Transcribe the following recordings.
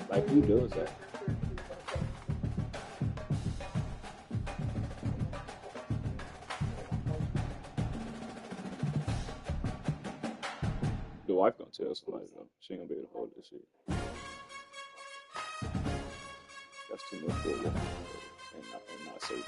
Like, who does that? The wife gonna tell somebody though. She ain't gonna be able to hold this shit. That's too much for a woman and not safe.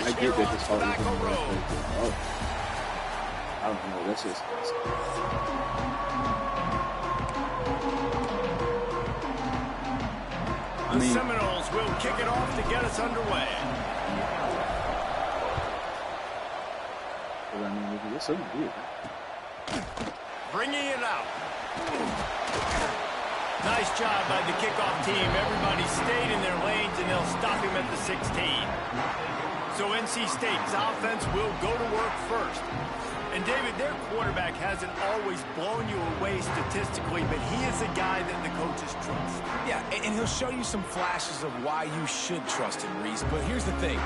I get that this hard to oh, I don't know. That's just. The Seminoles will kick it off to get us underway. But I mean, it's so weird. Bringing it out. Nice job by the kickoff team. Everybody stayed in their lanes, and they'll stop him at the 16. So NC State's offense will go to work first. And, David, their quarterback hasn't always blown you away statistically, but he is a guy that the coaches trust. Yeah, and he'll show you some flashes of why you should trust him, Reese. But here's the thing.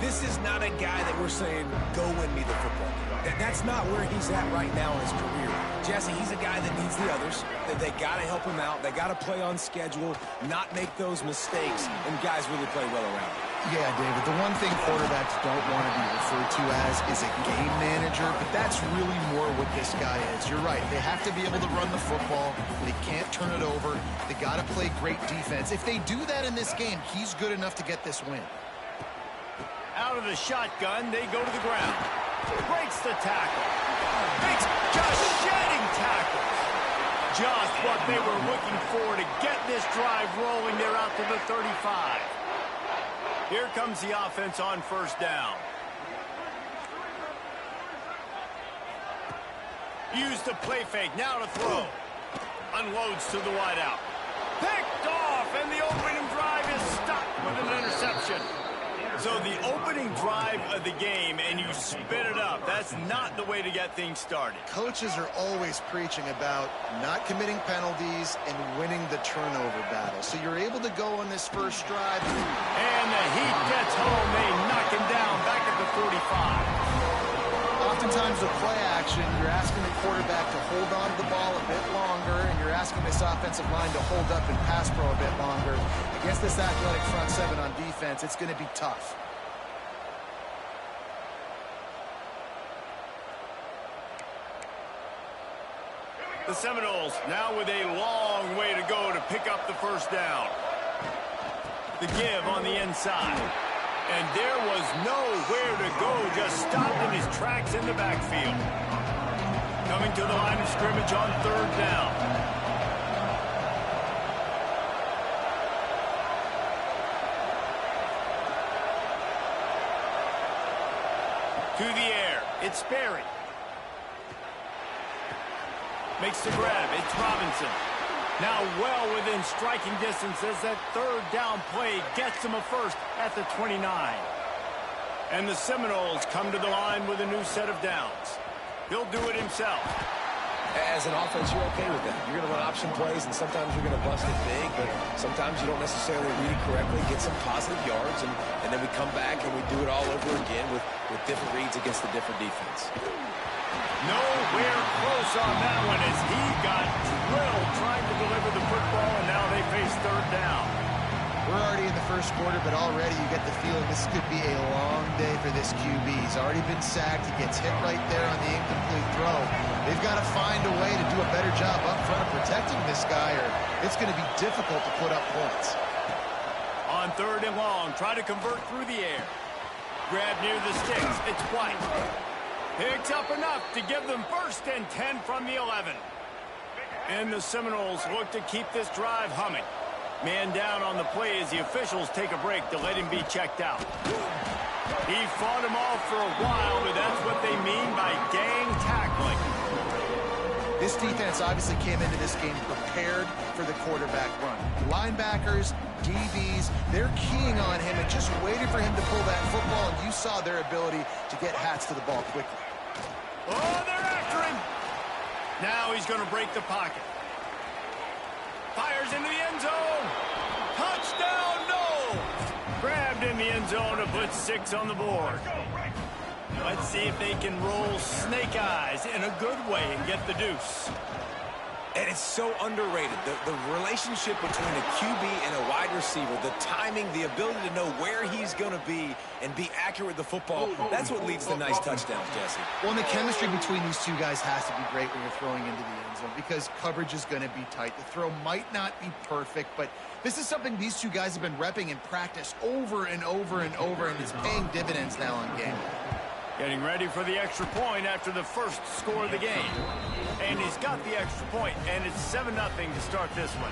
This is not a guy that we're saying, go win me the football game. That's not where he's at right now in his career. Jesse, he's a guy that needs the others. That they got to help him out. They got to play on schedule, not make those mistakes, and guys really play well around him. Yeah, David, the one thing quarterbacks don't want to be referred to as is a game manager, but that's really more what this guy is. You're right. They have to be able to run the football. They can't turn it over. They got to play great defense. If they do that in this game, he's good enough to get this win. Out of the shotgun, they go to the ground. Breaks the tackle. It's just shedding tackles. Just what they were looking for to get this drive rolling. They're out to the 35. Here comes the offense on first down. Use the play fake. Now to throw. Unloads to the wideout. Picked off, and the opening drive is stopped with an interception. So the opening drive of the game, and you spit it up. That's not the way to get things started. Coaches are always preaching about not committing penalties and winning the turnover battle. So you're able to go on this first drive. And the heat gets home. They knock him down back at the 45. Oftentimes with play action, you're asking the quarterback to hold on to the ball a bit longer, and you're asking this offensive line to hold up and pass pro a bit longer. Against this athletic front seven on defense, it's going to be tough. The Seminoles now with a long way to go to pick up the first down. The give on the inside. And there was nowhere to go, just stopped in his tracks in the backfield. Coming to the line of scrimmage on third down. To the air, it's Sperry. Makes the grab, it's Robinson. Now well within striking distance as that third down play gets him a first at the 29. And the Seminoles come to the line with a new set of downs. He'll do it himself. As an offense, you're okay with that. You're going to run option plays, and sometimes you're going to bust it big, but sometimes you don't necessarily read it correctly, get some positive yards, and then we come back and we do it all over again with different reads against a different defense. Nowhere close on that one as he got drilled trying to deliver the football, and now they face third down. We're already in the first quarter, but already you get the feeling this could be a long day for this QB. He's already been sacked. He gets hit right there on the incomplete throw. They've got to find a way to do a better job up front of protecting this guy, or it's going to be difficult to put up points. On third and long, try to convert through the air. Grab near the sticks. It's White. Picks up enough to give them 1st and 10 from the 11. And the Seminoles look to keep this drive humming. Man down on the play as the officials take a break to let him be checked out. He fought him off for a while, but that's what they mean by gang tackling. This defense obviously came into this game prepared for the quarterback run. Linebackers, DBs, they're keying on him and just waiting for him to pull that football, and you saw their ability to get hats to the ball quickly. Oh, they're after him. Now he's going to break the pocket. Fires into the end zone. Touchdown, no! Grabbed in the end zone to put 6 on the board. Let's see if they can roll snake eyes in a good way and get the deuce. And it's so underrated. The relationship between a QB and a wide receiver, the timing, the ability to know where he's going to be and be accurate with the football, that's what leads to nice touchdowns, Jesse. Well, and the chemistry between these two guys has to be great when you're throwing into the end zone because coverage is going to be tight. The throw might not be perfect, but this is something these two guys have been repping in practice over and over and over, and it's paying dividends now on game. Getting ready for the extra point after the first score of the game. And he's got the extra point, and it's 7-0 to start this one.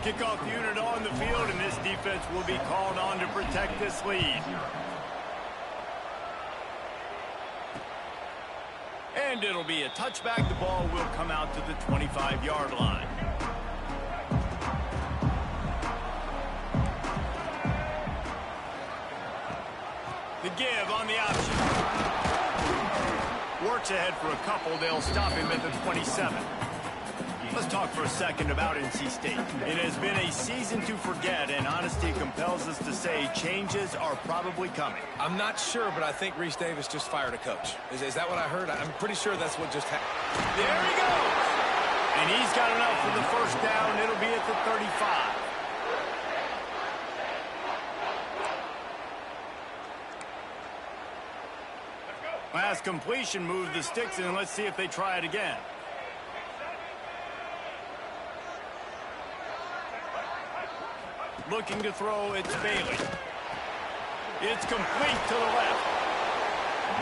Kickoff unit on the field, and this defense will be called on to protect this lead. And it'll be a touchback. The ball will come out to the 25-yard line. The give on the option. Works ahead for a couple. They'll stop him at the 27. Let's talk for a second about NC State. It has been a season to forget, and honesty compels us to say changes are probably coming. I'm not sure, but I think Reese Davis just fired a coach. Is that what I heard? I'm pretty sure that's what just happened. There he goes. And he's got enough for the first down. It'll be at the 35. Last completion moved the sticks, and let's see if they try it again. Looking to throw, it's Bailey. It's complete to the left.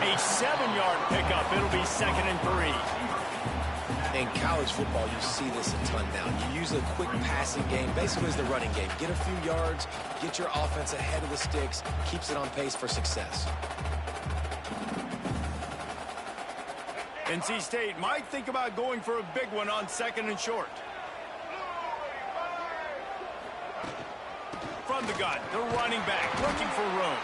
A 7-yard pickup. It'll be 2nd and 3. In college football, you see this a ton now. You use a quick passing game, basically as the running game. Get a few yards, get your offense ahead of the sticks, keeps it on pace for success. NC State might think about going for a big one on 2nd and short. From the gun, the running back looking for room.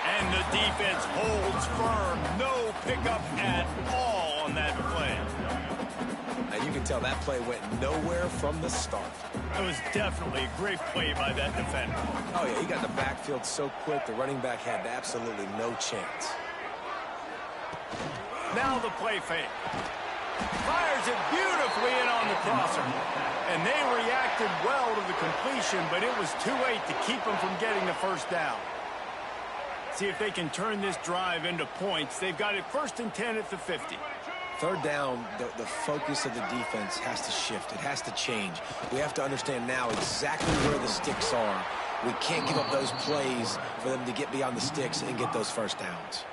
And the defense holds firm. No pickup at all on that play. And you can tell that play went nowhere from the start. It was definitely a great play by that defender. Oh, yeah, he got in the backfield so quick, the running back had absolutely no chance. Now the play fake. Fires it beautifully in on the crosser. And they reacted well to the completion, but it was too late to keep them from getting the first down. See if they can turn this drive into points. They've got it 1st and 10 at the 50. Third down, the focus of the defense has to shift. It has to change. We have to understand now exactly where the sticks are. We can't give up those plays for them to get beyond the sticks and get those first downs.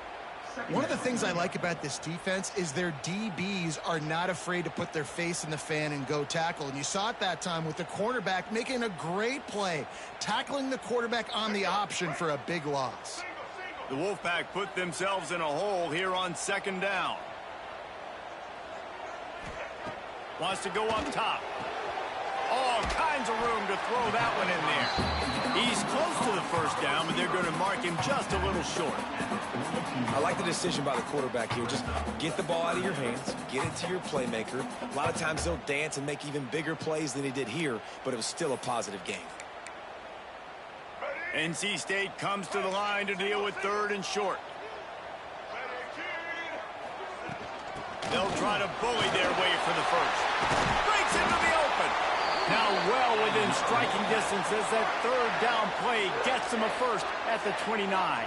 One of the things I like about this defense is their DBs are not afraid to put their face in the fan and go tackle. And you saw it that time with the cornerback making a great play, tackling the quarterback on the option for a big loss. The Wolfpack put themselves in a hole here on 2nd down. Wants to go up top. All kinds of room to throw that one in there. He's close to the first down, but they're going to mark him just a little short. I like the decision by the quarterback here. Just get the ball out of your hands, get it to your playmaker. A lot of times he'll dance and make even bigger plays than he did here, but it was still a positive game. NC State comes to the line to deal with 3rd and short. They'll try to bully their way for the first. Breaks into the open. Now well within striking distance as that third down play gets them a first at the 29.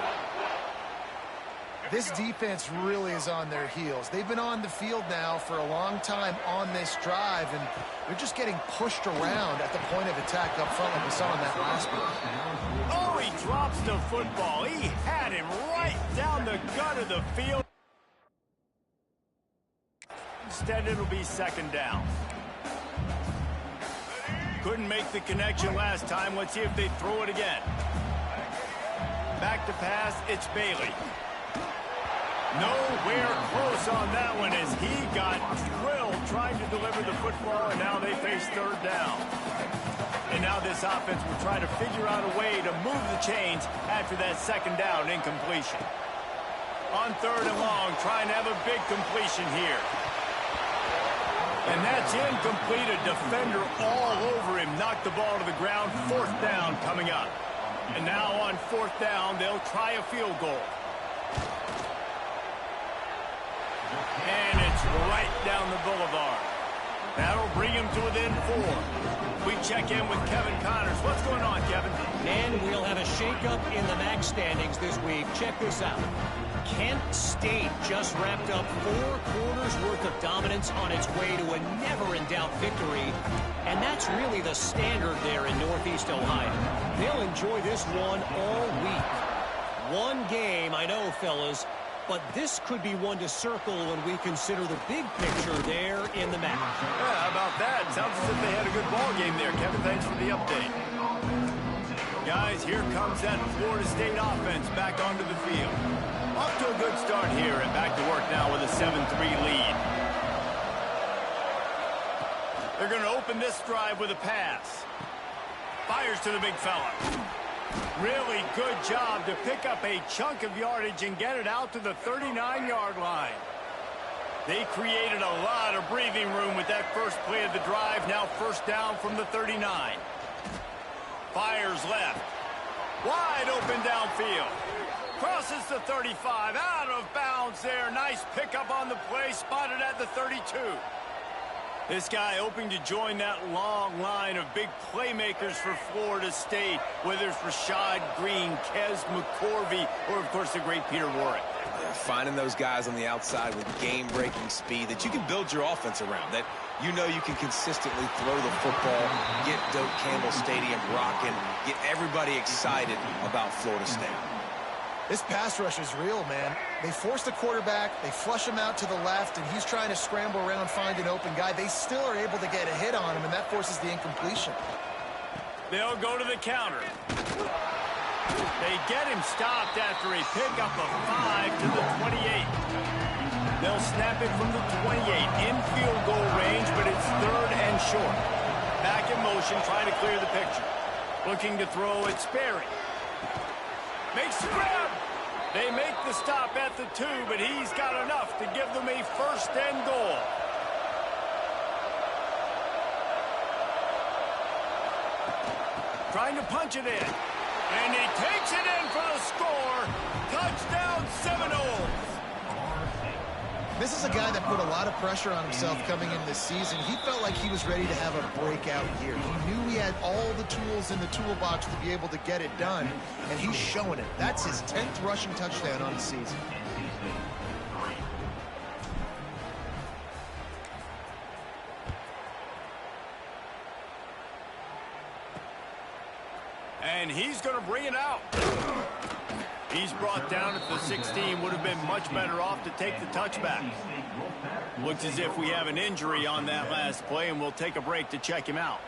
This defense really is on their heels. They've been on the field now for a long time on this drive, and they're just getting pushed around at the point of attack up front like we saw in that last one. Oh, he drops the football. He had him right down the gut of the field. Instead, it'll be second down. Couldn't make the connection last time. Let's see if they throw it again. Back to pass, it's Bailey. Nowhere close on that one as he got drilled trying to deliver the football, and now they face third down. And now this offense will try to figure out a way to move the chains after that second down incompletion. On third and long, trying to have a big completion here. And that's incomplete. A defender all over him. Knocked the ball to the ground. Fourth down coming up. And now on fourth down, they'll try a field goal. And it's right down the boulevard. That'll bring him to within 4. We check in with Kevin Connors. What's going on, Kevin? And we'll have a shakeup in the MAC standings this week. Check this out. Kent State just wrapped up 4 quarters worth of dominance on its way to a never-in-doubt victory. And that's really the standard there in Northeast Ohio. They'll enjoy this one all week. One game, I know, fellas, but this could be one to circle when we consider the big picture there in the MAC. Yeah, how about that? Sounds as if they had a good ball game there, Kevin. Thanks for the update. Guys, here comes that Florida State offense back onto the field. Off to a good start here and back to work now with a 7-3 lead. They're going to open this drive with a pass. Fires to the big fella. Really good job to pick up a chunk of yardage and get it out to the 39-yard line. They created a lot of breathing room with that first play of the drive. Now first down from the 39. Fires left. Wide open downfield. Crosses the 35. Out of bounds there. Nice pickup on the play. Spotted at the 32. This guy hoping to join that long line of big playmakers for Florida State, whether it's Rashad Green, Kez McCorvey, or, of course, the great Peter Warrick. Finding those guys on the outside with game-breaking speed that you can build your offense around, that you know you can consistently throw the football, get Doak Campbell Stadium rocking, get everybody excited about Florida State. This pass rush is real, man. They force the quarterback, they flush him out to the left, and he's trying to scramble around, find an open guy. They still are able to get a hit on him, and that forces the incompletion. They'll go to the counter. They get him stopped after a pickup of 5 to the 28. They'll snap it from the 28 in field goal range, but it's third and short. Back in motion, trying to clear the picture. Looking to throw it, Sperry. Makes the grab. They make the stop at the 2, but he's got enough to give them a first and goal. Trying to punch it in. And he takes it in for the score. Touchdown Seminoles. This is a guy that put a lot of pressure on himself coming into this season. He felt like he was ready to have a breakout year. He knew he had all the tools in the toolbox to be able to get it done, and he's showing it. That's his 10th rushing touchdown on the season. And he's going to bring it out. He's brought down at the 16. Would have been much better off to take the touchback. Looks as if we have an injury on that last play, and we'll take a break to check him out.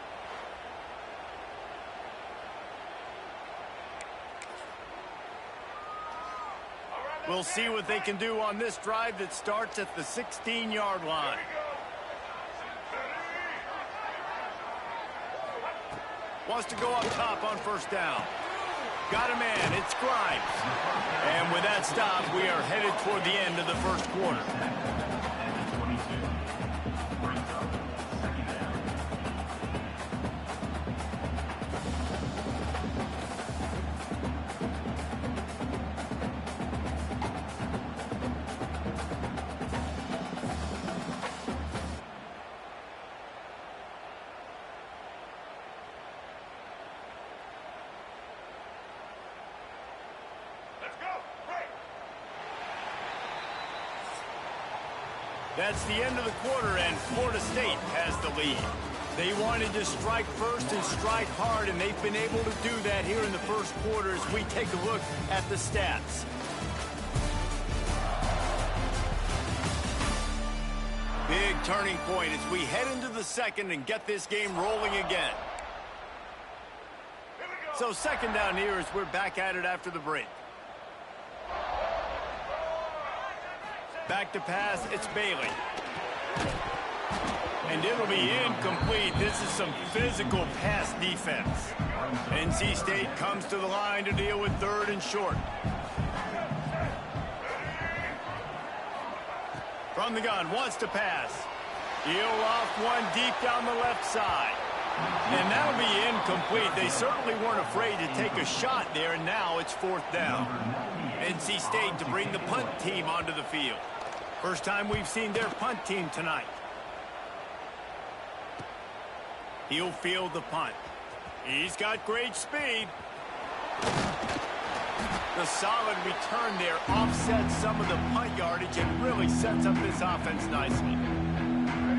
We'll see what they can do on this drive that starts at the 16-yard line. Wants to go up top on first down. Got a man, it's Grimes. And with that stop, we are headed toward the end of the first quarter. That's the end of the quarter, and Florida State has the lead. They wanted to strike first and strike hard, and they've been able to do that here in the first quarter as we take a look at the stats. Big turning point as we head into the second and get this game rolling again. So second down here as we're back at it after the break. Back to pass, it's Bailey. And it'll be incomplete. This is some physical pass defense. NC State comes to the line to deal with third and short. From the gun, wants to pass. He'll off one deep down the left side. And that'll be incomplete. They certainly weren't afraid to take a shot there, and now it's fourth down. NC State to bring the punt team onto the field. First time we've seen their punt team tonight. He'll field the punt. He's got great speed. The solid return there offsets some of the punt yardage and really sets up this offense nicely.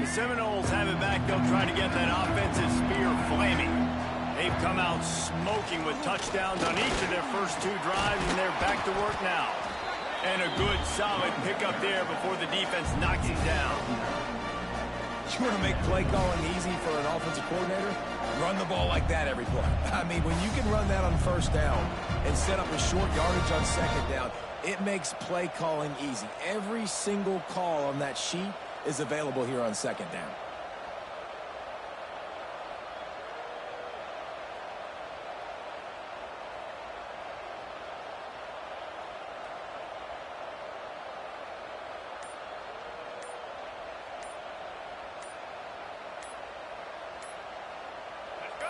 The Seminoles have it back. They'll try to get that offensive spear flaming. They've come out smoking with touchdowns on each of their first two drives, and they're back to work now. And a good, solid pickup there before the defense knocks him down. You want to make play calling easy for an offensive coordinator? Run the ball like that every play. I mean, when you can run that on first down and set up a short yardage on second down, it makes play calling easy. Every single call on that sheet is available here on second down.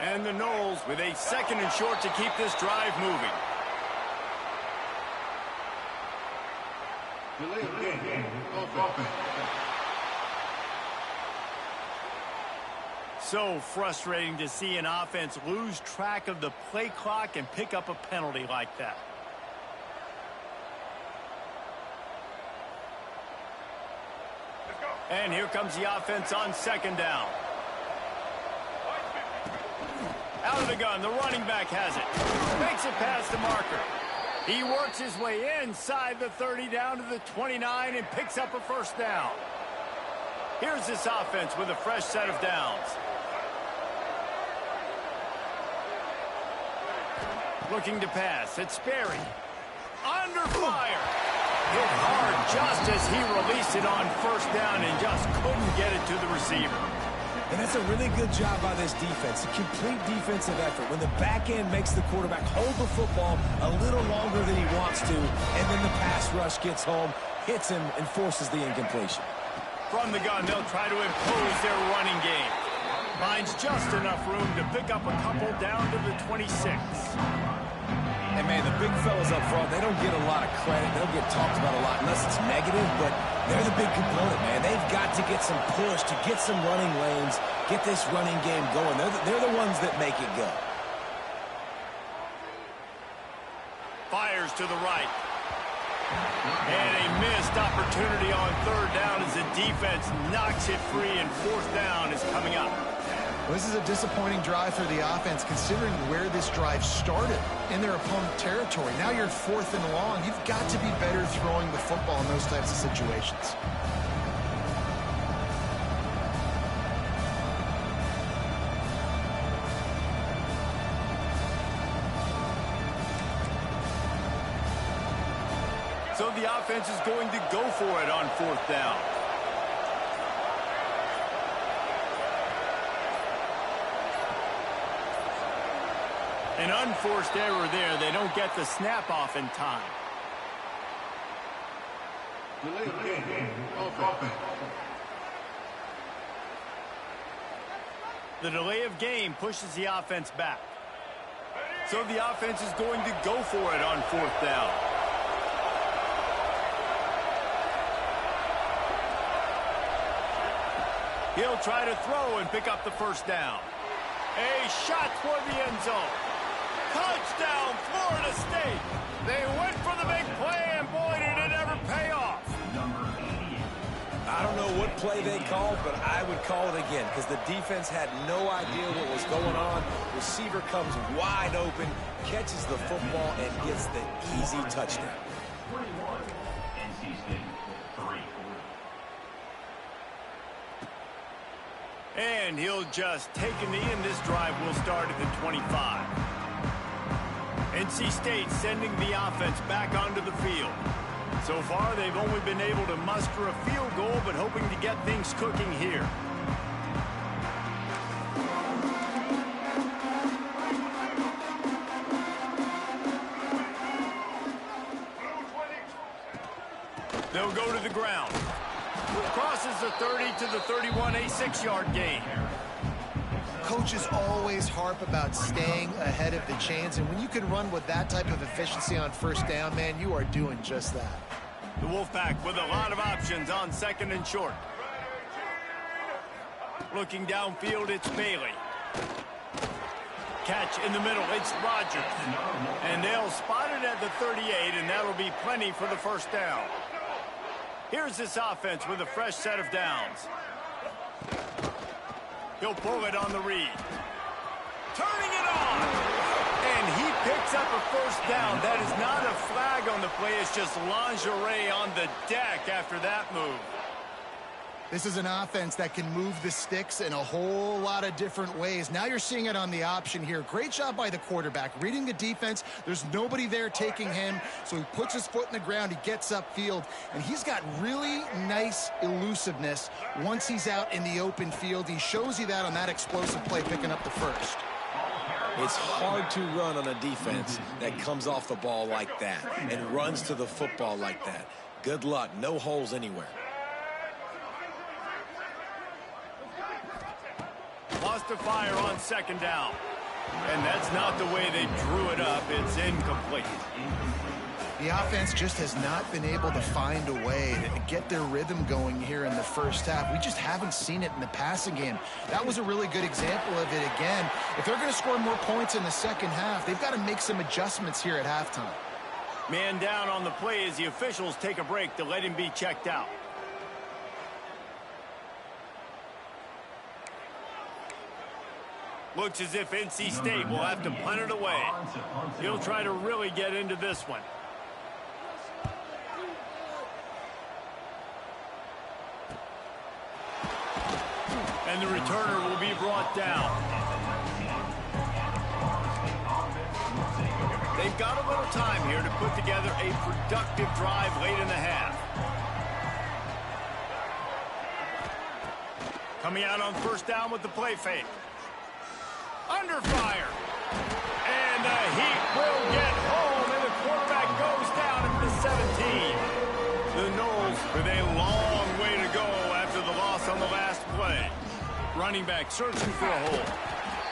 And the Noles with a second and short to keep this drive moving. So frustrating to see an offense lose track of the play clock and pick up a penalty like that. And here comes the offense on second down. Out of the gun, the running back has it. Makes it past the marker. He works his way inside the 30 down to the 29 and picks up a first down. Here's this offense with a fresh set of downs. Looking to pass, it's Sperry. Under fire. Hit hard just as he released it on first down and just couldn't get it to the receiver. And that's a really good job by this defense, a complete defensive effort. When the back end makes the quarterback hold the football a little longer than he wants to, and then the pass rush gets home, hits him, and forces the incompletion. From the gun, they'll try to impose their running game. Finds just enough room to pick up a couple down to the 26. And, man, the big fellas up front, they don't get a lot of credit. They don't get talked about a lot unless it's negative, but they're the big component, man. They've got to get some push, to get some running lanes, get this running game going. They're the ones that make it go. Fires to the right. And a missed opportunity on third down as the defense knocks it free, and fourth down is coming up. Well, this is a disappointing drive for the offense, considering where this drive started in their opponent territory. Now you're fourth and long. You've got to be better throwing the football in those types of situations. So the offense is going to go for it on fourth down. An unforced error there. They don't get the snap off in time. The delay of game pushes the offense back. So the offense is going to go for it on fourth down. He'll try to throw and pick up the first down. A shot toward the end zone. Touchdown, Florida State. They went for the big play, and boy, did it ever pay off. I don't know what play they called, but I would call it again because the defense had no idea what was going on. Receiver comes wide open, catches the football, and gets the easy touchdown. And he'll just take a knee, and this drive will start at the 25. NC State sending the offense back onto the field. So far, they've only been able to muster a field goal, but hoping to get things cooking here. They'll go to the ground. Crosses the 30 to the 31, a 6-yard gain. Coaches always harp about staying ahead of the chains, and when you can run with that type of efficiency on first down, man, you are doing just that. The Wolfpack with a lot of options on 2nd and short. Looking downfield, it's Bailey. Catch in the middle, it's Rogers. And they'll spot it at the 38, and that'll be plenty for the first down. Here's this offense with a fresh set of downs. He'll pull it on the read. Turning it on! And he picks up a first down. That is not a flag on the play. It's just lingerie on the deck after that move. This is an offense that can move the sticks in a whole lot of different ways. Now you're seeing it on the option here. Great job by the quarterback. Reading the defense, there's nobody there taking him, so he puts his foot in the ground, he gets upfield, and he's got really nice elusiveness once he's out in the open field. He shows you that on that explosive play, picking up the first. It's hard to run on a defense that comes off the ball like that and runs to the football like that. Good luck. No holes anywhere. Lost a fire on 2nd down. And that's not the way they drew it up. It's incomplete. The offense just has not been able to find a way to get their rhythm going here in the first half. We just haven't seen it in the passing game. That was a really good example of it again. If they're going to score more points in the second half, they've got to make some adjustments here at halftime. Man down on the play as the officials take a break to let him be checked out. Looks as if NC State will have to punt it away. He'll try to really get into this one. And the returner will be brought down. They've got a little time here to put together a productive drive late in the half. Coming out on 1st down with the play fake. Under fire. And the Heat will get home, and the quarterback goes down at the 17. The Noles with a long way to go after the loss on the last play. Running back searching for a hole.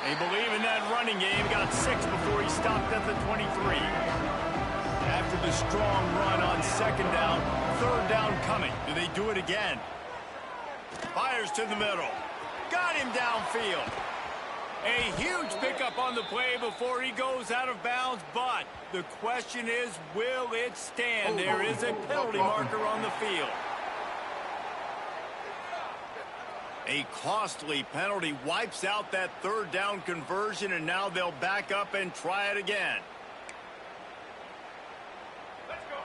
They believe in that running game. Got 6 before he stopped at the 23. After the strong run on 2nd down, 3rd down coming. Do they do it again? Fires to the middle. Got him downfield. A huge pickup on the play before he goes out of bounds, but the question is, will it stand? There is a penalty marker on the field. A costly penalty wipes out that 3rd down conversion, and now they'll back up and try it again.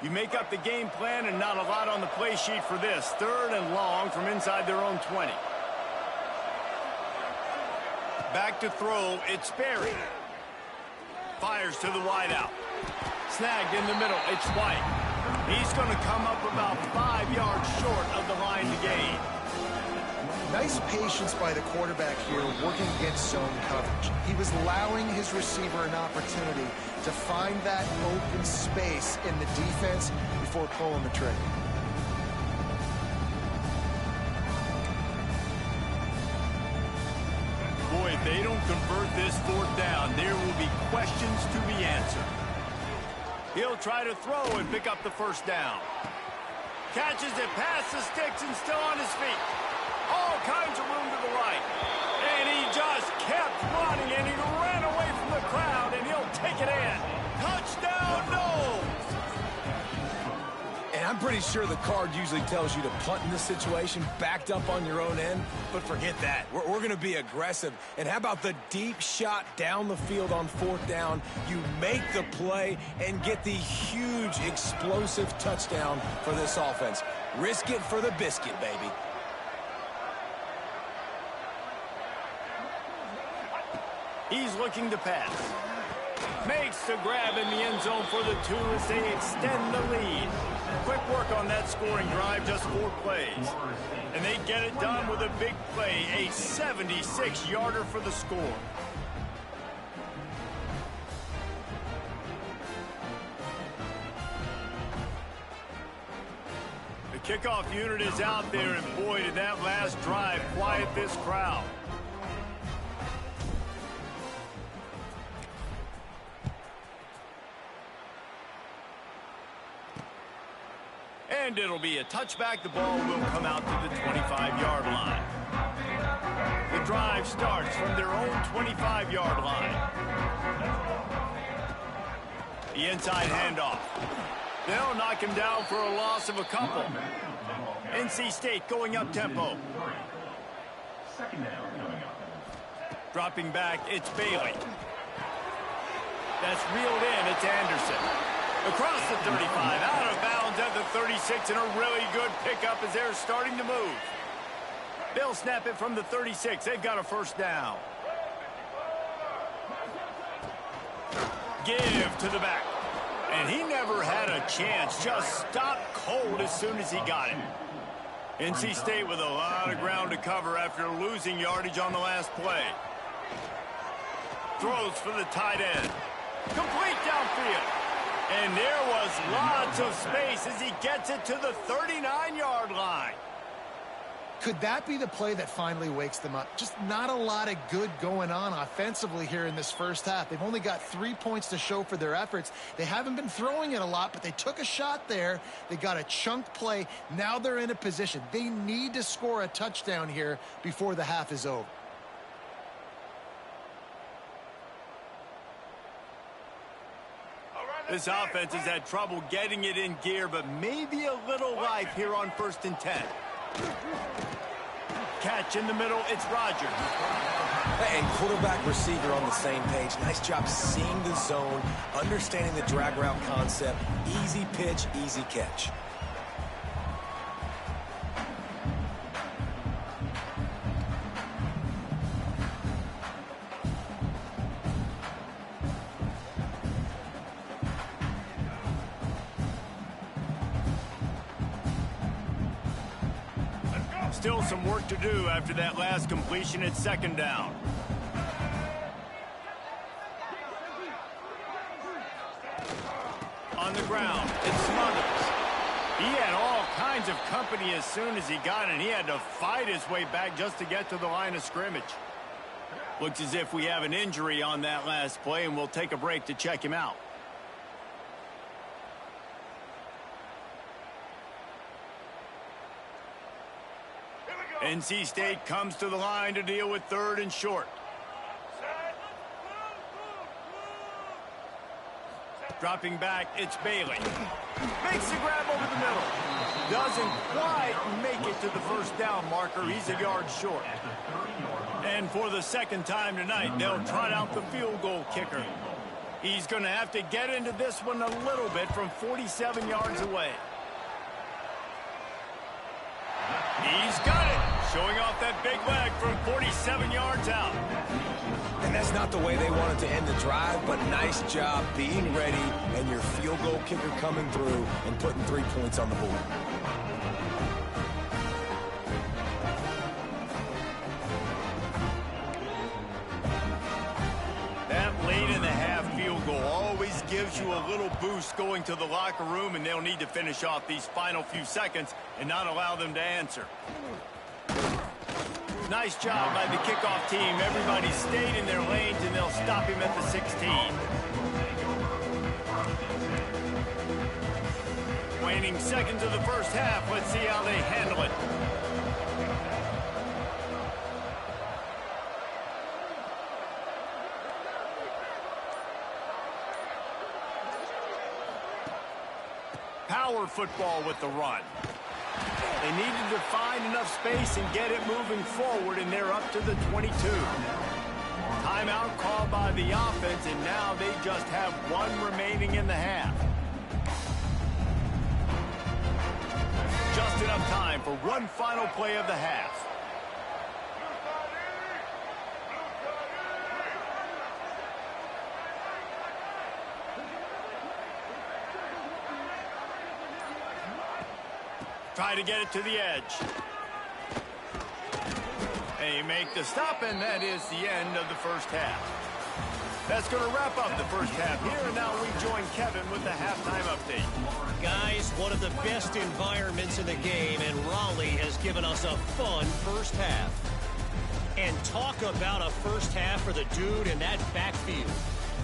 You make up the game plan and not a lot on the play sheet for this. 3rd and long from inside their own 20. Back to throw, it's Sperry. Fires to the wideout. Snagged in the middle, it's White. He's going to come up about 5 yards short of the line to gain. Nice patience by the quarterback here working against zone coverage. He was allowing his receiver an opportunity to find that open space in the defense before pulling the trigger. Boy, if they don't convert this 4th down, there will be questions to be answered. He'll try to throw and pick up the 1st down. Catches it past the sticks and still on his feet. All kinds of room to the right. And he just kept running, and he ran away from the crowd, and he'll take it in. Touchdown, Noles! And I'm I'm pretty sure the card usually tells you to punt in this situation, backed up on your own end, but forget that. We're going to be aggressive. And how about the deep shot down the field on 4th down? You make the play and get the huge explosive touchdown for this offense. Risk it for the biscuit, baby. He's looking to pass. Makes the grab in the end zone for the 2 as they extend the lead. Quick work on that scoring drive, just 4 plays. And they get it done with a big play, a 76-yarder for the score. The kickoff unit is out there, and boy, did that last drive quiet this crowd. And it'll be a touchback. The ball will come out to the 25-yard line. The drive starts from their own 25-yard line. The inside handoff. They'll knock him down for a loss of a couple. NC State going up tempo. Dropping back, it's Bailey. That's reeled in, it's Anderson. Across the 35, out of bounds at the 36, and a really good pickup as they're starting to move. They'll snap it from the 36. They've got a first down. Give to the back. And he never had a chance. Just stopped cold as soon as he got it. NC State with a lot of ground to cover after losing yardage on the last play. Throws for the tight end. Complete downfield. And there was lots of space as he gets it to the 39-yard line. Could that be the play that finally wakes them up? Just not a lot of good going on offensively here in this first half. They've only got 3 points to show for their efforts. They haven't been throwing it a lot, but they took a shot there. They got a chunk play. Now they're in a position. They need to score a touchdown here before the half is over. This offense has had trouble getting it in gear, but maybe a little life here on 1st and 10. Catch in the middle, it's Rogers. And quarterback receiver on the same page. Nice job seeing the zone, understanding the drag route concept. Easy pitch, easy catch. Still some work to do after that last completion at 2nd down. On the ground, it's Smothers. He had all kinds of company as soon as he got it, and he had to fight his way back just to get to the line of scrimmage. Looks as if we have an injury on that last play, and we'll take a break to check him out. NC State comes to the line to deal with 3rd and short. Dropping back, it's Bailey. Makes the grab over the middle. Doesn't quite make it to the first down marker. He's a yard short. And for the 2nd time tonight, they'll trot out the field goal kicker. He's going to have to get into this one a little bit from 47 yards away. He's got it. Showing off that big leg from 47 yards out. And that's not the way they wanted to end the drive, but nice job being ready and your field goal kicker coming through and putting 3 points on the board. That late in the half field goal always gives you a little boost going to the locker room, and they'll need to finish off these final few seconds and not allow them to answer. Nice job by the kickoff team. Everybody stayed in their lanes, and they'll stop him at the 16. Waning seconds of the first half. Let's see how they handle it. power football with the run. They needed to find enough space and get it moving forward, and they're up to the 22. Timeout called by the offense, and now they just have one remaining in the half. Just enough time for one final play of the half. Try to get it to the edge. They make the stop, and that is the end of the first half. That's going to wrap up the first half here, and now we join Kevin with the halftime update. Guys, one of the best environments in the game, and Raleigh has given us a fun first half. And talk about a first half for the dude in that backfield.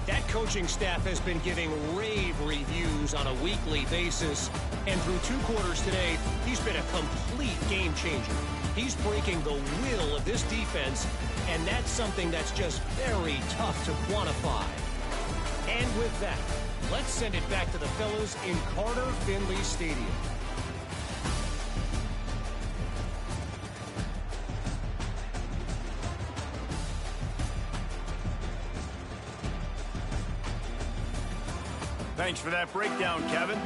That coaching staff has been giving rave reviews on a weekly basis. And through 2 quarters today, he's been a complete game changer. He's breaking the will of this defense, and that's something that's just very tough to quantify. And with that, let's send it back to the fellas in Carter Finley Stadium. Thanks for that breakdown, Kevin.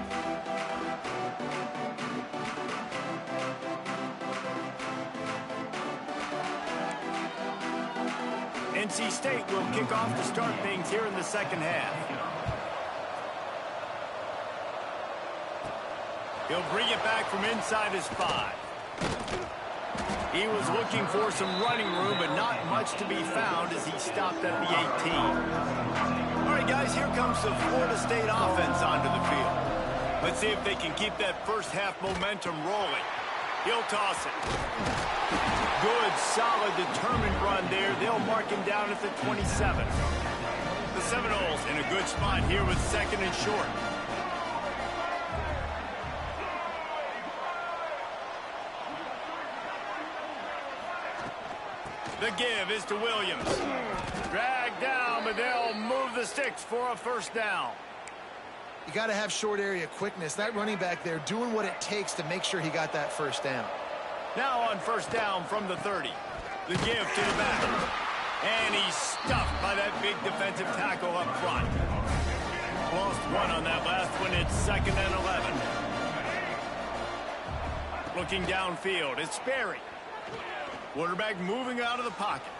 NC State will kick off to start things here in the second half. He'll bring it back from inside his 5. He was looking for some running room, but not much to be found as he stopped at the 18. All right, guys, here comes the Florida State offense onto the field. Let's see if they can keep that first half momentum rolling. He'll toss it. Good, solid, determined run there. They'll mark him down at the 27. The Seminoles in a good spot here with 2nd and short. The give is to Williams. Dragged down, but they'll move the sticks for a first down. You got to have short area quickness. That running back there doing what it takes to make sure he got that first down. Now on first down from the 30. The give to the back. And he's stuffed by that big defensive tackle up front. Lost 1 on that last one. It's 2nd and 11. Looking downfield, it's Sperry. Quarterback moving out of the pocket.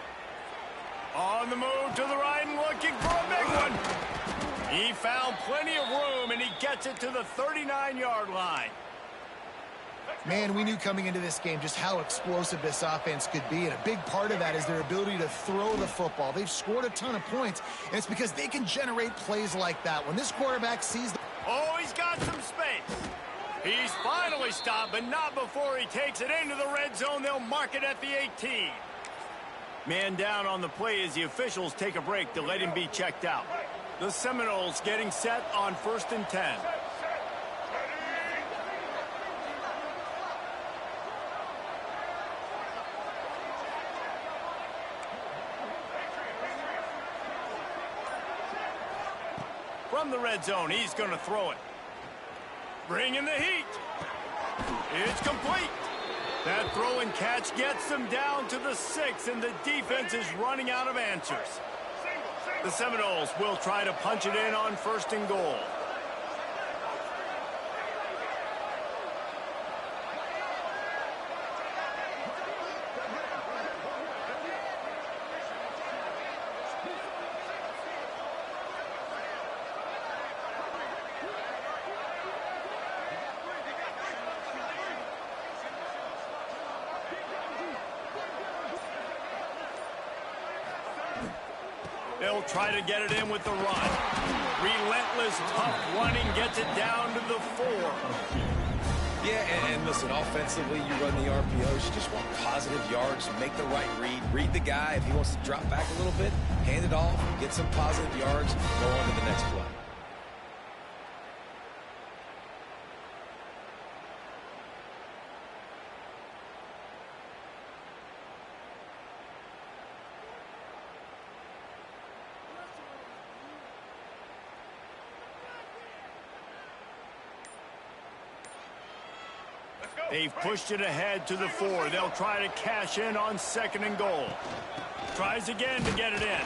On the move to the right and looking for a big one. He found plenty of room, and he gets it to the 39-yard line. Man, we knew coming into this game just how explosive this offense could be, and a big part of that is their ability to throw the football. They've scored a ton of points, and it's because they can generate plays like that. When this quarterback sees the... Oh, he's got some space. He's finally stopped, but not before he takes it into the red zone. They'll mark it at the 18. Man down on the play as the officials take a break to let him be checked out. The Seminoles getting set on 1st and 10. From the red zone, he's going to throw it. Bringing the heat. It's complete. That throw and catch gets them down to the 6, and the defense is running out of answers. The Seminoles will try to punch it in on 1st and goal. They'll try to get it in with the run. Relentless, tough running gets it down to the 4. Yeah, and listen, offensively, you run the RPOs. You just want positive yards, make the right read the guy. If he wants to drop back a little bit, hand it off, get some positive yards, go on to the next play. They've pushed it ahead to the 4. They'll try to cash in on 2nd and goal. Tries again to get it in.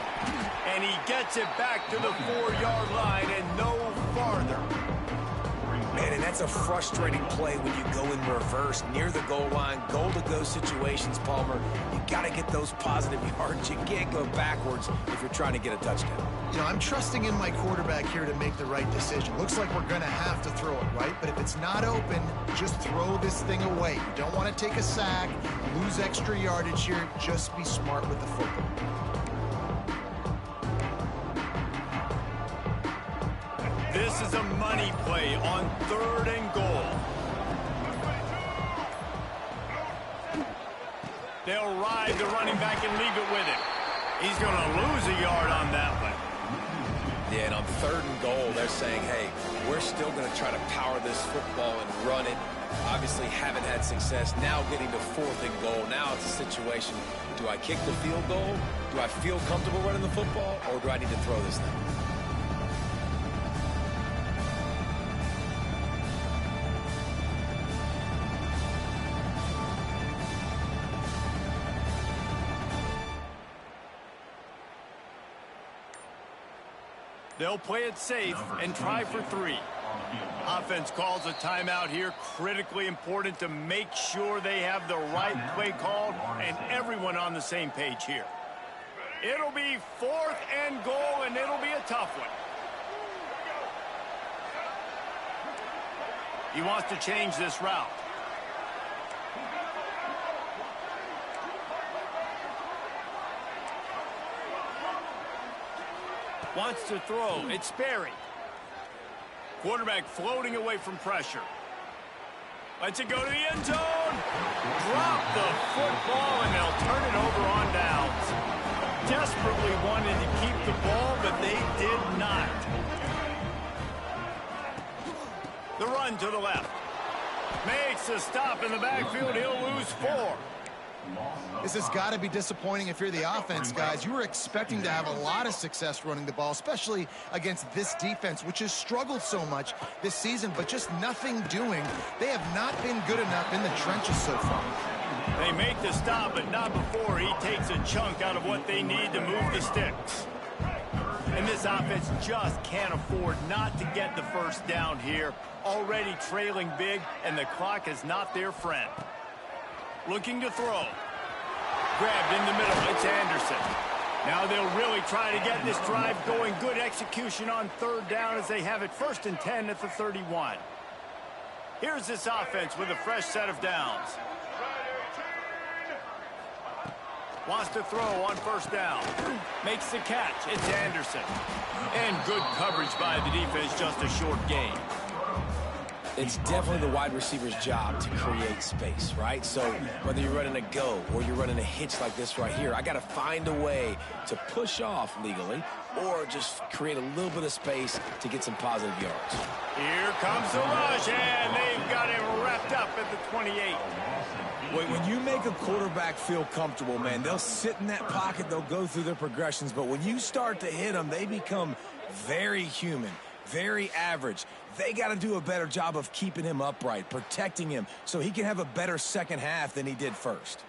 And he gets it back to the 4-yard line and no farther. Man, and that's a frustrating play when you go in reverse near the goal line, goal-to-go situations, Palmer. You got to get those positive yards. You can't go backwards if you're trying to get a touchdown. You know, I'm trusting in my quarterback here to make the right decision. Looks like we're going to have to throw it, right? But if it's not open, just throw this thing away. You don't want to take a sack, lose extra yardage here. Just be smart with the football. This is a money play on 3rd and goal. They'll ride the running back and leave it with him. He's going to lose a yard on that one. Yeah, and on 3rd and goal, they're saying, hey, we're still going to try to power this football and run it. Obviously haven't had success. Now getting to 4th and goal. Now it's a situation, do I kick the field goal? Do I feel comfortable running the football? Or do I need to throw this thing? They'll play it safe and try for 3. Offense calls a timeout here. Critically important to make sure they have the right play called and everyone on the same page here. It'll be 4th and goal, and it'll be a tough one. He wants to change this route. Wants to throw. It's Sperry. Quarterback floating away from pressure. Lets it go to the end zone. Drop the football, and they'll turn it over on downs. Desperately wanted to keep the ball, but they did not. The run to the left. Makes a stop in the backfield. He'll lose 4. This has got to be disappointing if you're the offense, guys. You were expecting to have a lot of success running the ball, especially against this defense, which has struggled so much this season, but just nothing doing. They have not been good enough in the trenches so far. They make the stop, but not before he takes a chunk out of what they need to move the sticks. And this offense just can't afford not to get the first down here. Already trailing big, and the clock is not their friend. Looking to throw. Grabbed in the middle. It's Anderson. Now they'll really try to get this drive going. Good execution on 3rd down as they have it 1st and 10 at the 31. Here's this offense with a fresh set of downs. Wants to throw on 1st down. Makes the catch. It's Anderson. And good coverage by the defense, just a short gain. It's definitely the wide receiver's job to create space, right? So whether you're running a go or you're running a hitch like this right here, I got to find a way to push off legally or just create a little bit of space to get some positive yards. Here comes the rush, and they've got him wrapped up at the 28. When you make a quarterback feel comfortable, man, they'll sit in that pocket, they'll go through their progressions, but when you start to hit them, they become very human, very average. They got to do a better job of keeping him upright, protecting him, so he can have a better second half than he did first.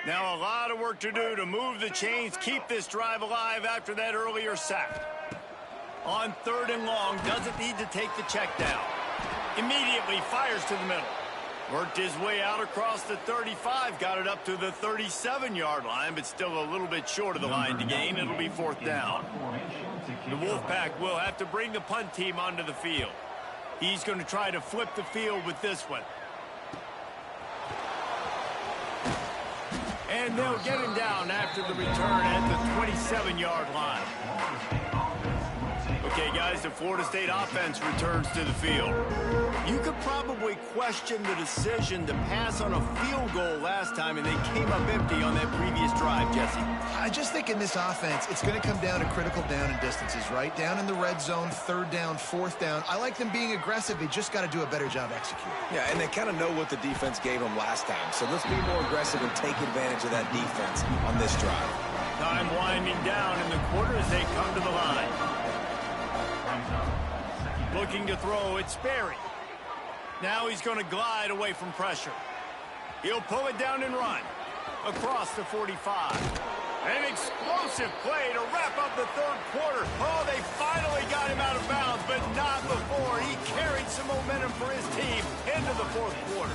Now a lot of work to do to move the chains, keep this drive alive after that earlier sack. On 3rd and long, doesn't need to take the check down. Immediately fires to the middle. Worked his way out across the 35, got it up to the 37-yard line, but still a little bit short of the line to gain. It'll be 4th down. The Wolfpack will have to bring the punt team onto the field. He's going to try to flip the field with this one. And they'll get him down after the return at the 27-yard line. Okay, guys, the Florida State offense returns to the field. You could probably question the decision to pass on a field goal last time, and they came up empty on that previous drive, Jesse. I just think in this offense, it's going to come down to critical down and distances, right? Down in the red zone, third down, fourth down. I like them being aggressive. They just got to do a better job executing. Yeah, and they kind of know what the defense gave them last time. So let's be more aggressive and take advantage of that defense on this drive. Time winding down in the quarter as they come to the line. Looking to throw, it's Sperry. Now he's going to glide away from pressure. He'll pull it down and run. Across the 45. An explosive play to wrap up the third quarter. Oh, they finally got him out of bounds, but not before. He carried some momentum for his team into the fourth quarter.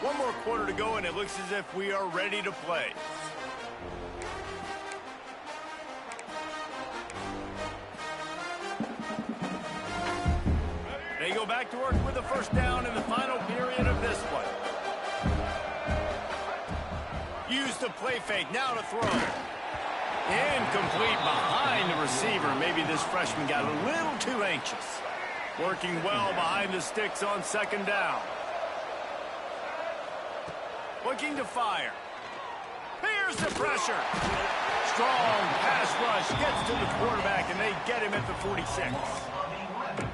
One more quarter to go, and it looks as if we are ready to play. They go back to work with a first down in the final period of this one. Use the play fake, now to throw. Incomplete behind the receiver. Maybe this freshman got a little too anxious. Working well behind the sticks on second down. Looking to fire. Here's the pressure. Strong pass rush gets to the quarterback, and they get him at the 46.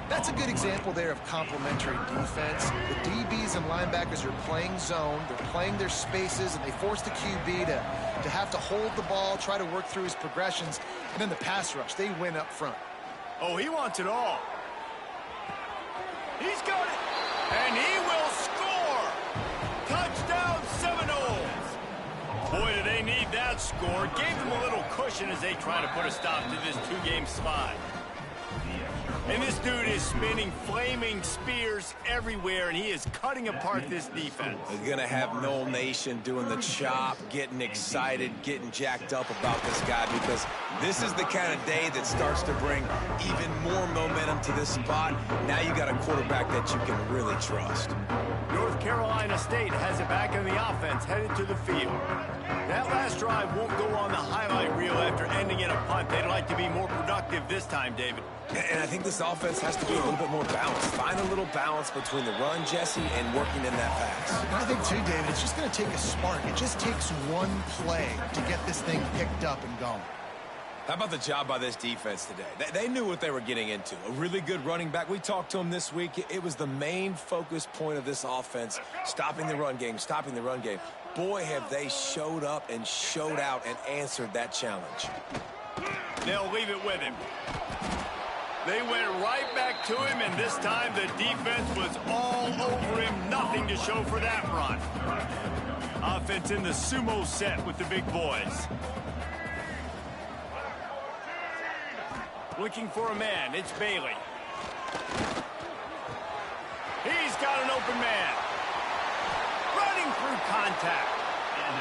That's a good example there of complementary defense. The DBs and linebackers are playing zone. They're playing their spaces, and they force the QB to have to hold the ball, try to work through his progressions. And then the pass rush, they win up front. Oh, he wants it all. He's got it. And he will score. Touchdown Seminoles. Boy, do they need that score. Gave them a little cushion as they try to put a stop to this two-game slide. And this dude is spinning flaming spears everywhere, and he is cutting apart this defense. They're going to have Noel Nation doing the chop, getting excited, getting jacked up about this guy, because this is the kind of day that starts to bring even more momentum to this spot. Now you got a quarterback that you can really trust. North Carolina State has it back in the offense, headed to the field. That last drive won't go on the highlight reel after ending in a punt. They'd like to be more productive this time, David. And I think this offense has to be a little bit more balanced. Find a little balance between the run, Jesse, and working in that pass. And I think, too, David, it's just going to take a spark. It just takes one play to get this thing picked up and going. How about the job by this defense today? They knew what they were getting into. A really good running back. We talked to him this week. It was the main focus point of this offense, stopping the run game, stopping the run game. Boy, have they showed up and showed out and answered that challenge. They'll leave it with him. They went right back to him, and this time the defense was all over him. Nothing to show for that run. Offense in the sumo set with the big boys. Looking for a man. It's Bailey. He's got an open man. Running through contact.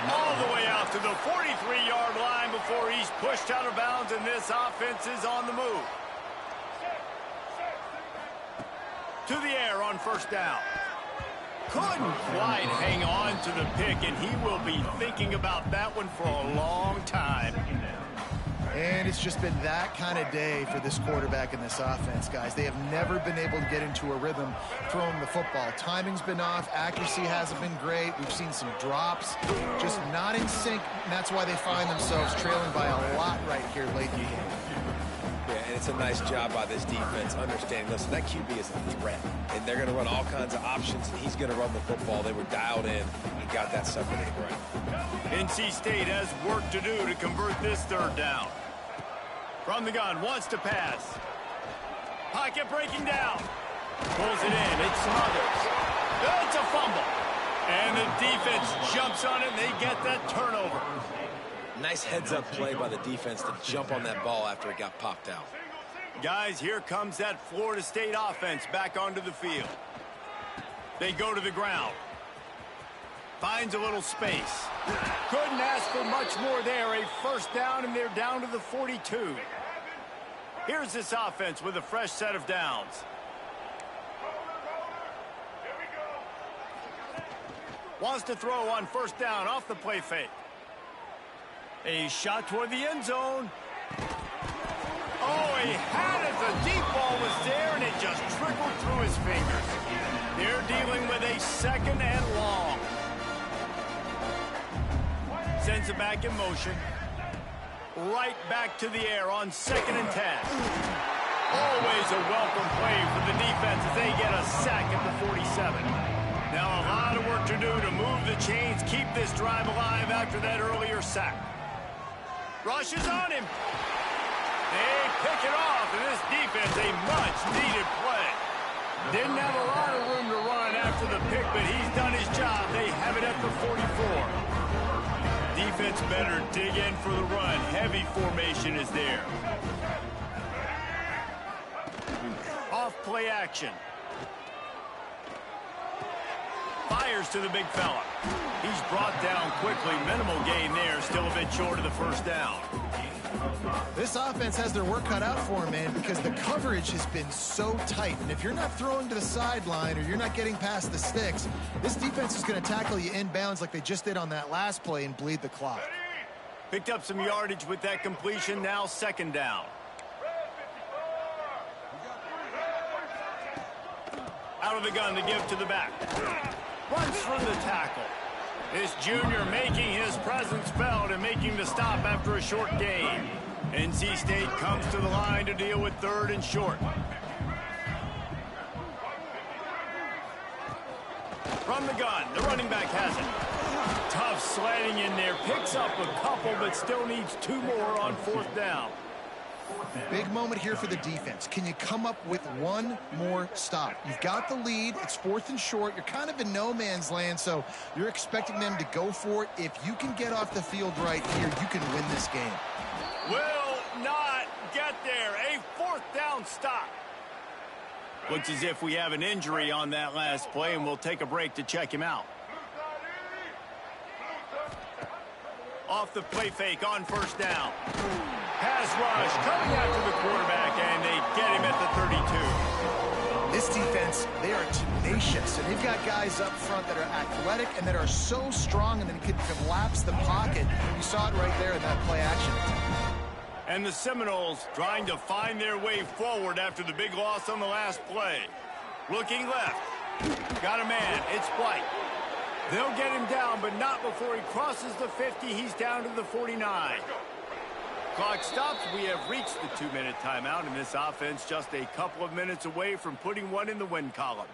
All the way out to the 43-yard line before he's pushed out of bounds, and this offense is on the move. To the air on first down. Couldn't quite hang on to the pick, and he will be thinking about that one for a long time. And it's just been that kind of day for this quarterback and this offense, guys. They have never been able to get into a rhythm throwing the football. Timing's been off. Accuracy hasn't been great. We've seen some drops. Just not in sync, and that's why they find themselves trailing by a lot right here late in the game. Yeah, and it's a nice job by this defense understanding, listen, that QB is a threat, and they're going to run all kinds of options, and he's going to run the football. They were dialed in and got that separated right. NC State has work to do to convert this third down. From the gun, wants to pass. Pocket breaking down. Pulls it in, it's Smothers. It's a fumble. And the defense jumps on it, and they get that turnover. Nice heads-up play by the defense to jump on that ball after it got popped out. Guys, here comes that Florida State offense back onto the field. They go to the ground. Finds a little space. Couldn't ask for much more there. A first down, and they're down to the 42. Here's this offense with a fresh set of downs. Wants to throw on first down off the play fake. A shot toward the end zone. Oh, he had it. The deep ball was there, and it just trickled through his fingers. They're dealing with a second and long. Sends it back in motion. Right back to the air on 2nd and 10. Always a welcome play for the defense as they get a sack at the 47. Now a lot of work to do to move the chains, keep this drive alive after that earlier sack. Rushes on him. They pick it off, and this defense, a much-needed play. Didn't have a lot of room to run after the pick, but he's done his job. They have it at the 44. Defense better dig in for the run. Heavy formation is there. Off play action. Fires to the big fella. He's brought down quickly. Minimal gain there. Still a bit short of the first down. This offense has their work cut out for them, man, because the coverage has been so tight. And if you're not throwing to the sideline or you're not getting past the sticks, this defense is going to tackle you inbounds like they just did on that last play and bleed the clock. Picked up some yardage with that completion. Now 2nd down. Out of the gun to give to the back. Runs from the tackle. This junior making his presence felt and making the stop after a short gain. NC State comes to the line to deal with 3rd and short. From the gun, the running back has it. Tough sliding in there. Picks up a couple, but still needs 2 more on 4th down. Big moment here for the defense. Can you come up with one more stop? You've got the lead. It's 4th and short. You're kind of in no man's land, so you're expecting them to go for it. If you can get off the field right here, you can win this game. Will not get there. A 4th down stop. Looks as if we have an injury on that last play, and we'll take a break to check him out. Off the play fake on first down. Pass rush coming after the quarterback, and they get him at the 32. This defense, they are tenacious, and they've got guys up front that are athletic and that are so strong and then can collapse the pocket. You saw it right there in that play action. And the Seminoles trying to find their way forward after the big loss on the last play. Looking left. Got a man. It's White. They'll get him down, but not before he crosses the 50. He's down to the 49. Clock stops. We have reached the 2-minute timeout, and this offense just a couple of minutes away from putting one in the win column.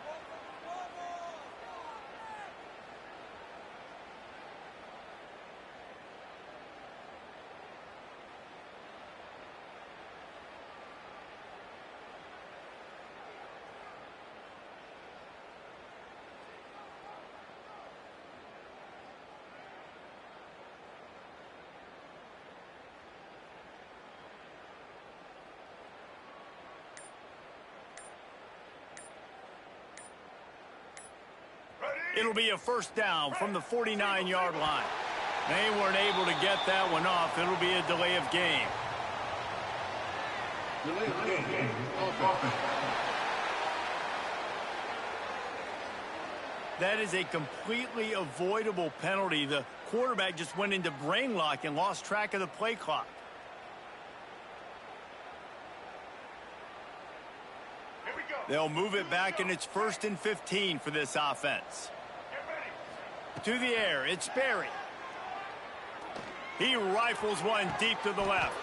It'll be a first down from the 49-yard line. They weren't able to get that one off. It'll be a delay of game. That is a completely avoidable penalty. The quarterback just went into brain lock and lost track of the play clock. They'll move it back, and it's 1st and 15 for this offense. To the air, it's Berry. He rifles one deep to the left.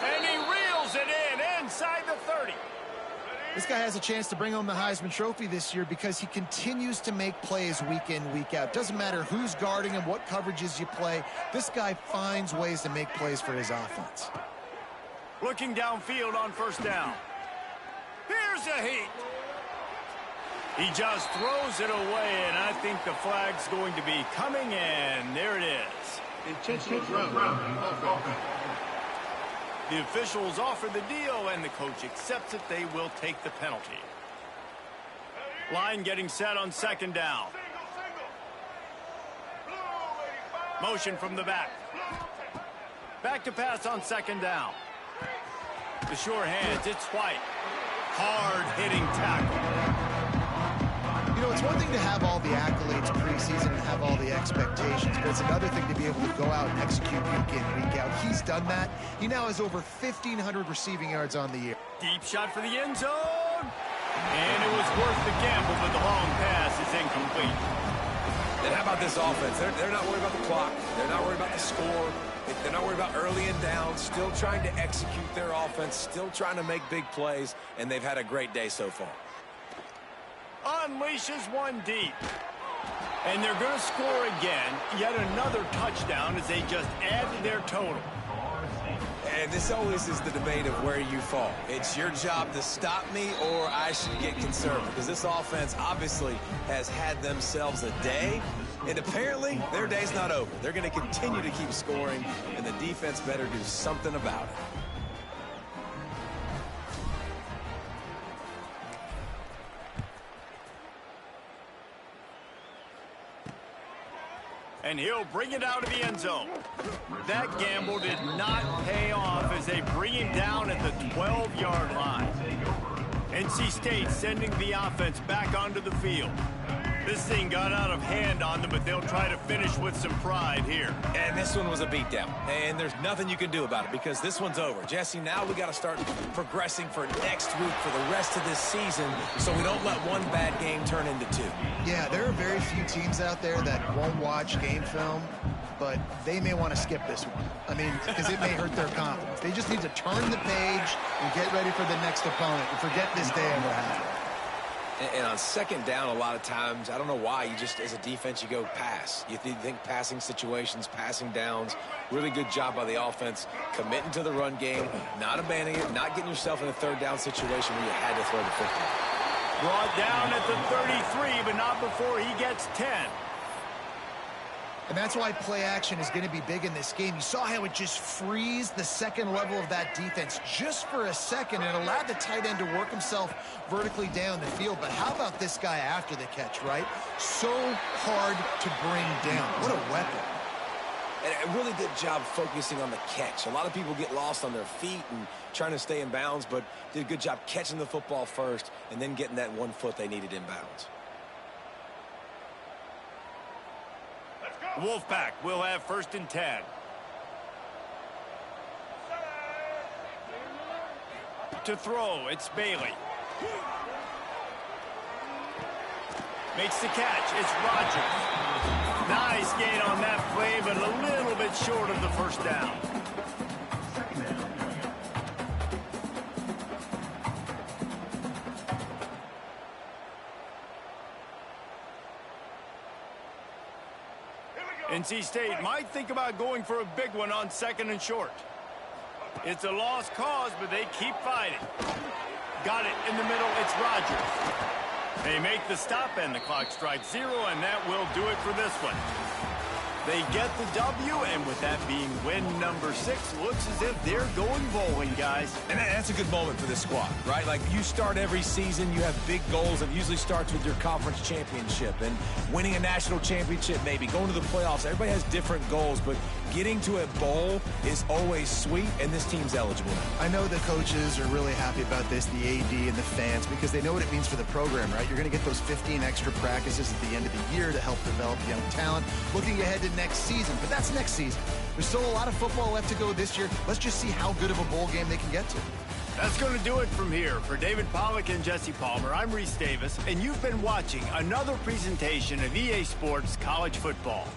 And he reels it in inside the 30. This guy has a chance to bring home the Heisman Trophy this year because he continues to make plays week in, week out. Doesn't matter who's guarding him, what coverages you play. This guy finds ways to make plays for his offense. Looking downfield on first down. Here's a heat. He just throws it away, and I think the flag's going to be coming in. There it is. Intentional grounding. The officials offer the deal, and the coach accepts it. They will take the penalty. Line getting set on 2nd down. Motion from the back. Back to pass on 2nd down. The sure hands, it's White. Hard-hitting tackle. You know, it's one thing to have all the accolades preseason and have all the expectations, but it's another thing to be able to go out and execute week in, week out. He's done that. He now has over 1,500 receiving yards on the year. Deep shot for the end zone. And it was worth the gamble, but the long pass is incomplete. And how about this offense? They're not worried about the clock. They're not worried about the score. They're not worried about early and down. Still trying to execute their offense. Still trying to make big plays. And they've had a great day so far. Unleashes one deep. And they're going to score again. Yet another touchdown as they just add to their total. And this always is the debate of where you fall. It's your job to stop me or I should get conservative. Because this offense obviously has had themselves a day. And apparently their day's not over. They're going to continue to keep scoring. And the defense better do something about it. And he'll bring it out of the end zone. That gamble did not pay off as they bring him down at the 12-yard line. NC State sending the offense back onto the field. This thing got out of hand on them, but they'll try to finish with some pride here. And this one was a beatdown. And there's nothing you can do about it because this one's over. Jesse, now we got to start progressing for next week for the rest of this season so we don't let one bad game turn into two. Yeah, there are very few teams out there that won't watch game film, but they may want to skip this one. I mean, because it may hurt their confidence. They just need to turn the page and get ready for the next opponent and forget this day ever happened. And on second down, a lot of times, I don't know why, you just, as a defense, you go pass. You think passing situations, passing downs, really good job by the offense, committing to the run game, not abandoning it, not getting yourself in a third down situation where you had to throw the football. Brought down at the 33, but not before he gets 10. And that's why play action is going to be big in this game. You saw how it just frees the second level of that defense just for a second and allowed the tight end to work himself vertically down the field. But how about this guy after the catch, right? So hard to bring down. What a weapon. And a really good job focusing on the catch. A lot of people get lost on their feet and trying to stay in bounds, but did a good job catching the football first and then getting that 1 foot they needed in bounds. Wolfpack will have 1st and 10. To throw, it's Bailey. Makes the catch, it's Rogers. Nice gain on that play, but a little bit short of the 1st down. NC State might think about going for a big one on 2nd and short. It's a lost cause, but they keep fighting. Got it in the middle, it's Rogers. They make the stop and the clock strikes 0, and that will do it for this one. They get the W, and with that being win number 6, looks as if they're going bowling, guys. And that's a good moment for this squad, right? Like, you start every season, you have big goals. It usually starts with your conference championship and winning a national championship, maybe going to the playoffs. Everybody has different goals, but getting to a bowl is always sweet, and this team's eligible. I know the coaches are really happy about this, the AD and the fans, because they know what it means for the program, right? You're going to get those 15 extra practices at the end of the year to help develop young talent. Looking ahead to next season, but that's next season. There's still a lot of football left to go this year. Let's just see how good of a bowl game they can get to. That's going to do it from here. For David Pollack and Jesse Palmer, I'm Reese Davis, and you've been watching another presentation of EA Sports College Football.